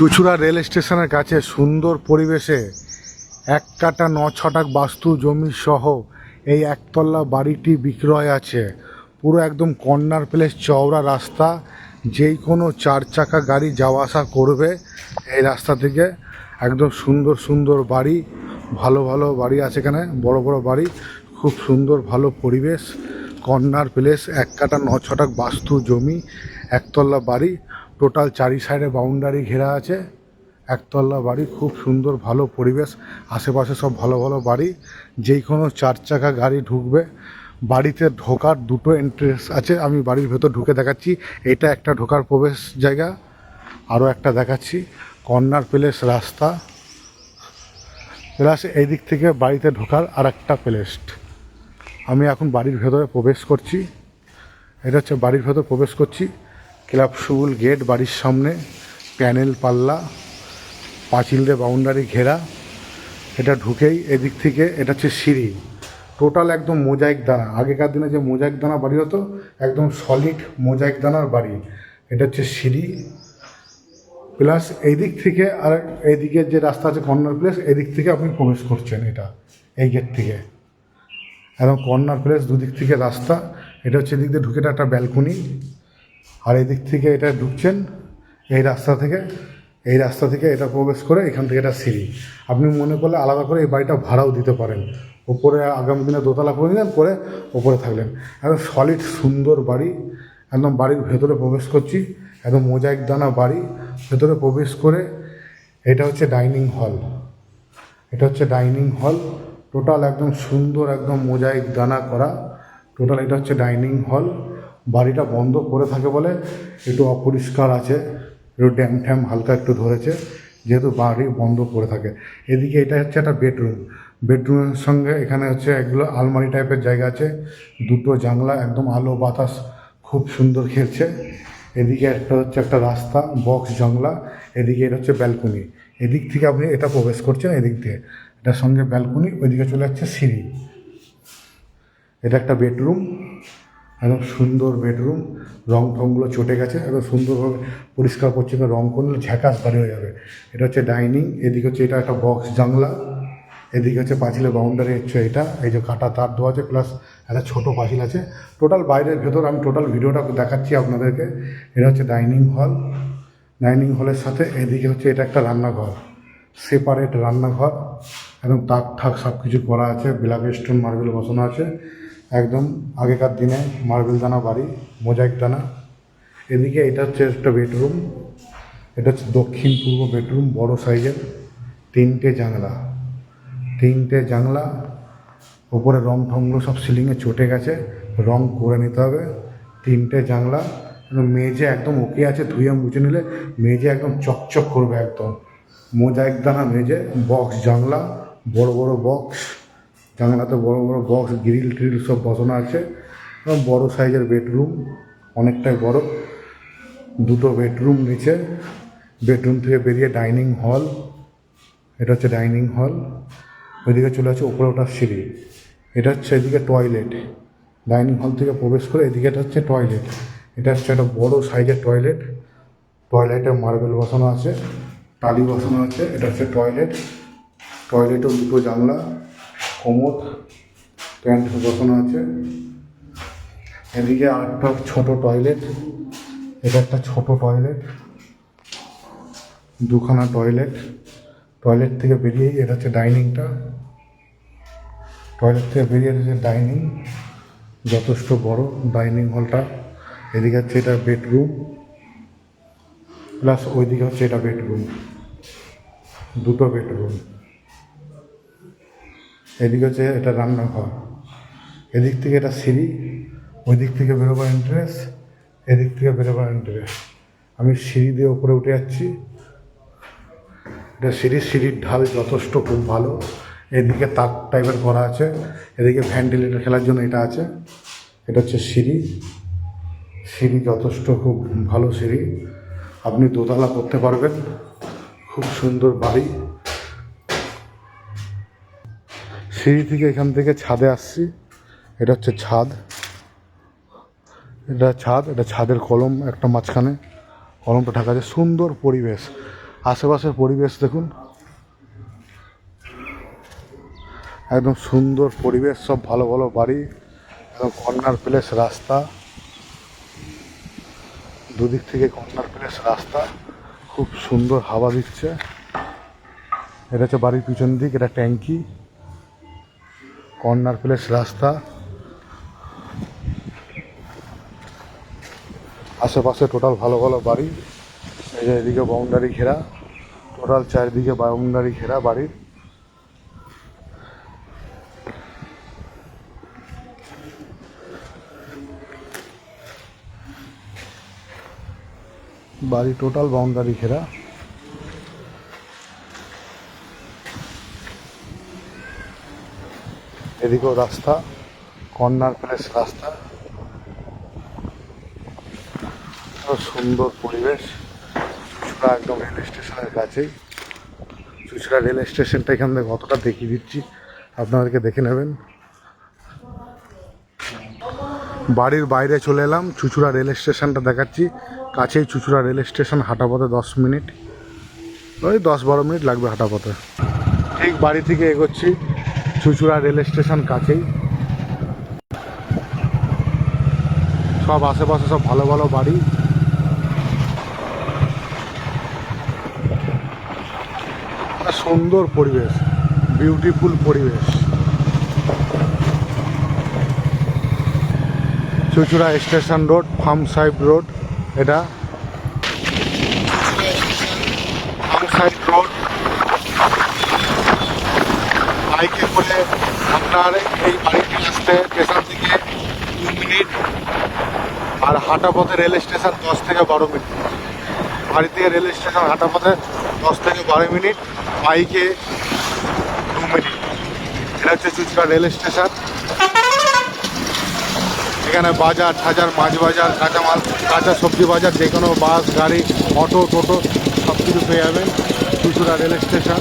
চুঁচুড়া rail স্টেশনের কাছে সুন্দর পরিবেশে 1 কাঠা 9 ছটাক বাস্তু জমি সহ এই একতলা বাড়িটি বিক্রয় আছে। পুরো একদম কর্নার প্লেস, চওড়া রাস্তা, যেই কোনো 4 চাকা গাড়ি যাওয়া আসা করবে এই রাস্তা থেকে। একদম সুন্দর সুন্দর বাড়ি, ভালো ভালো বাড়ি আছে এখানে, বড় বড় বাড়ি, খুব সুন্দর ভালো পরিবেশ, কর্নার প্লেস, 1 কাঠা 9 ছটাক বাস্তু জমি, একতলা বাড়ি, টোটাল 4 সাইডে বাউন্ডারি ঘেরা আছে। একতলা বাড়ি, খুব সুন্দর ভালো পরিবেশ, আশেপাশে সব ভালো ভালো বাড়ি, যেই কোনো 4 চাকা গাড়ি ঢুকবে। বাড়িতে ঢোকার 2টো এন্ট্রেন্স আছে, আমি বাড়ির ভেতর ঢুকে দেখাচ্ছি। এটা একটা ঢোকার প্রবেশ জায়গা, আরও একটা দেখাচ্ছি। কর্নার প্লেস রাস্তা, প্লাস এই দিক থেকে বাড়িতে ঢোকার আর একটা প্লেস। আমি এখন বাড়ির ভেতরে প্রবেশ করছি। এটা হচ্ছে বাড়ির ভেতর প্রবেশ করছি। ক্লাবসুল গেট বাড়ির সামনে, প্যানেল পাল্লা, পাঁচিল দিয়ে বাউন্ডারি ঘেরা। এটা ঢুকেই এদিক থেকে এটা হচ্ছে সিঁড়ি, টোটাল একদম মোজাইক দানা। আগেকার দিনে যে মোজাইক দানা বাড়ি হতো, একদম সলিড মোজাইক দানার বাড়ি। এটা হচ্ছে সিঁড়ি, প্লাস এই দিক থেকে আর এইদিকে যে রাস্তা আছে কর্নার প্লেস, এদিক থেকে আপনি প্রবেশ করছেন। এটা এই গেট থেকে একদম কর্নার প্লেস, দুদিক থেকে রাস্তা। এটা হচ্ছে এদিক দিয়ে ঢুকে একটা ব্যালকনি, আর এদিক থেকে এটা ঢুকছেন এই রাস্তা থেকে। এই রাস্তা থেকে এটা প্রবেশ করে এখান থেকে এটা সিঁড়ি। আপনি মনে করলে আলাদা করে এই বাড়িটা ভাড়াও দিতে পারেন। ওপরে আগামী দিনে দোতলা করে নিলেন, করে ওপরে থাকলেন। একদম সলিড সুন্দর বাড়ি। একদম বাড়ির ভেতরে প্রবেশ করছি, একদম মোজাইক দানা বাড়ি। ভেতরে প্রবেশ করে এটা হচ্ছে ডাইনিং হল। এটা হচ্ছে ডাইনিং হল, টোটাল একদম সুন্দর, একদম মোজাইক দানা করা টোটাল। এটা হচ্ছে ডাইনিং হল। বাড়িটা বন্ধ করে থাকে বলে একটু অপরিষ্কার আছে, একটু ড্যাম ট্যাম হালকা একটু ধরেছে, যেহেতু বাড়ি বন্ধ করে থাকে। এদিকে এটা হচ্ছে একটা বেডরুম। বেডরুমের সঙ্গে এখানে হচ্ছে এগুলো আলমারি টাইপের জায়গা আছে, 2টো জানলা, একদম আলো বাতাস খুব সুন্দর খেলছে। এদিকে একটা হচ্ছে একটা রাস্তা, বক্স জানলা। এদিকে এটা হচ্ছে ব্যালকনি। এদিক থেকে আপনি এটা প্রবেশ করছেন, এদিক দিয়ে এটার সঙ্গে ব্যালকনি, ওইদিকে চলে যাচ্ছে সিঁড়ি। এটা একটা বেডরুম, একদম সুন্দর বেডরুম। রং টংগুলো চটে গেছে, একদম সুন্দরভাবে পরিষ্কার পরিচ্ছন্ন রং করলে ঝাঁকাস বাড়ি হয়ে যাবে। এটা হচ্ছে ডাইনিং। এদিকে হচ্ছে এটা একটা বক্স জানলা। এদিকে হচ্ছে পাঁচিলের বাউন্ডারি হচ্ছে এটা, এই যে কাটা তার দেওয়া আছে, প্লাস একটা ছোটো পাঁচিল আছে। টোটাল বাইরের ভেতর আমি টোটাল ভিডিওটা দেখাচ্ছি আপনাদেরকে। এটা হচ্ছে ডাইনিং হল। ডাইনিং হলের সাথে এদিকে হচ্ছে এটা একটা রান্নাঘর, সেপারেট রান্নাঘর। একদম তাক ঠাক সব কিছু করা আছে, ব্ল্যাক স্টোন মার্বেল বসানো আছে। একদম আগেকার দিনে মার্বেল দানা বাড়ি, মোজাইক দানা। এদিকে এটা হচ্ছে একটা বেডরুম। এটা হচ্ছে দক্ষিণ পূর্ব বেডরুম, বড় সাইজের, 3টে জানলা। 3টে জানলা, ওপরে রং ঠংগুলো সব সিলিংয়ে চটে গেছে, রং করে নিতে হবে। 3টে জানলা, মেঝে একদম ওকে আছে, ধুয়ে মুছে নিলে মেঝে একদম চকচক করবে একদম। মোজাইক দানা মেঝে, বক্স জানলা, বড় বড় বক্স জানলাতে, বড় বড় বক্স, গ্রিল ট্রিল সব বসানো আছে। এবং বড় সাইজের বেডরুম, অনেকটাই বড়, 2টো বেডরুম নিচে। বেডরুম থেকে বেরিয়ে ডাইনিং হল। এটা হচ্ছে ডাইনিং হল। ওইদিকে চলে আছে ওপরে ওঠার সিঁড়ি। এটা হচ্ছে এদিকে টয়লেট। ডাইনিং হল থেকে প্রবেশ করে এদিকে এটা হচ্ছে টয়লেট। এটা হচ্ছে একটা বড় সাইজের টয়লেট। টয়লেটে মার্বেল বসানো আছে, টালি বসানো আছে। এটা হচ্ছে টয়লেট। টয়লেটেও 2টো জানলা, কোমোড, প্যান্ট বসানো আছে। এদিকে আরেকটা ছোটো টয়লেট। এটা একটা ছোটো টয়লেট, 2খানা টয়লেট। টয়লেট থেকে বেরিয়েই এটা হচ্ছে ডাইনিংটা। টয়লেট থেকে বেরিয়ে এটা হচ্ছে ডাইনিং, যথেষ্ট বড় ডাইনিং হলটা। এদিকে হচ্ছে এটা বেডরুম, প্লাস ওইদিকে হচ্ছে এটা বেডরুম, 2টো বেডরুম। এদিকে হচ্ছে এটা রান্নাঘর। এদিক থেকে এটা সিঁড়ি, ওই দিক থেকে বেরোবার এন্ট্রেন্স, এদিক থেকে বেরোবার এন্ট্রেন্স। আমি সিঁড়ি দিয়ে উপরে উঠে যাচ্ছি। এটা সিঁড়ির ঢাল যথেষ্ট খুব ভালো। এদিকে তাক টাইপের করা আছে, এদিকে ভেন্টিলেটর খেলার জন্য এটা আছে। এটা হচ্ছে সিঁড়ি যথেষ্ট খুব ভালো সিঁড়ি, আপনি দোতলা করতে পারবেন। খুব সুন্দর বাড়ি। সিঁড়ি থেকে এখান থেকে ছাদে আসছি। এটা হচ্ছে ছাদ। এটা ছাদের কলম একটা মাঝখানে, কলমটা ঢাকা আছে। সুন্দর পরিবেশ, আশেপাশের পরিবেশ দেখুন, একদম সুন্দর পরিবেশ, সব ভালো ভালো বাড়ি, একদম কর্নার প্লেস রাস্তা, দুদিক থেকে কর্নার প্লেস রাস্তা, খুব সুন্দর হাওয়া দিচ্ছে। এটা হচ্ছে বাড়ির পিছন দিক, এটা ট্যাঙ্কি, কর্নার প্লেস রাস্তা, আশেপাশে টোটাল ভালো ভালো বাড়ি। এই যে এদিকে বাউন্ডারি ঘেরা, টোটাল চারিদিকে বাউন্ডারি ঘেরা বাড়ির। বাড়ি টোটাল বাউন্ডারি ঘেরা। এদিকেও রাস্তা, কর্নার প্লেস রাস্তা, সুন্দর পরিবেশ। চুঁচুড়া একদম রেল স্টেশনের কাছেই। চুঁচুড়া রেল স্টেশনটা এখান থেকে কতটা দেখিয়ে দিচ্ছি, আপনাদেরকে দেখে নেবেন। বাড়ির বাইরে চলে এলাম, চুঁচুড়া রেল স্টেশনটা দেখাচ্ছি। কাছেই চুঁচুড়া রেল স্টেশন, হাঁটা পথে 10 মিনিট, ওই 10-12 মিনিট লাগবে হাঁটা পথে। ঠিক বাড়ি থেকে এগোচ্ছি, চুঁচুড়া রেল স্টেশন কাছেই। সব আশেপাশে সব ভালো ভালো বাড়ি, সুন্দর পরিবেশ, বিউটিফুল পরিবেশ। Chuchura station road, farm side road, এটা ফার্ম সাইড রোড। বাইকে করে আপনার এই বাড়িতে আসতে স্টেশন থেকে 2 মিনিট, আর হাঁটা পথে রেল স্টেশন 10 থেকে 12 মিনিট। বাড়ি থেকে রেল স্টেশন হাঁটা পথে 10 থেকে 12 মিনিট, বাইকে 2 মিনিট। এটা হচ্ছে চুঁচুড়া রেল স্টেশন। এখানে বাজার ঠাজার, মাছ বাজার, কাঁচামাল, কাঁচা সবজি বাজার, যে কোনো বাস, গাড়ি, অটো, টোটো সব কিছু পেয়ে যাবেন চুঁচুড়া রেল স্টেশন।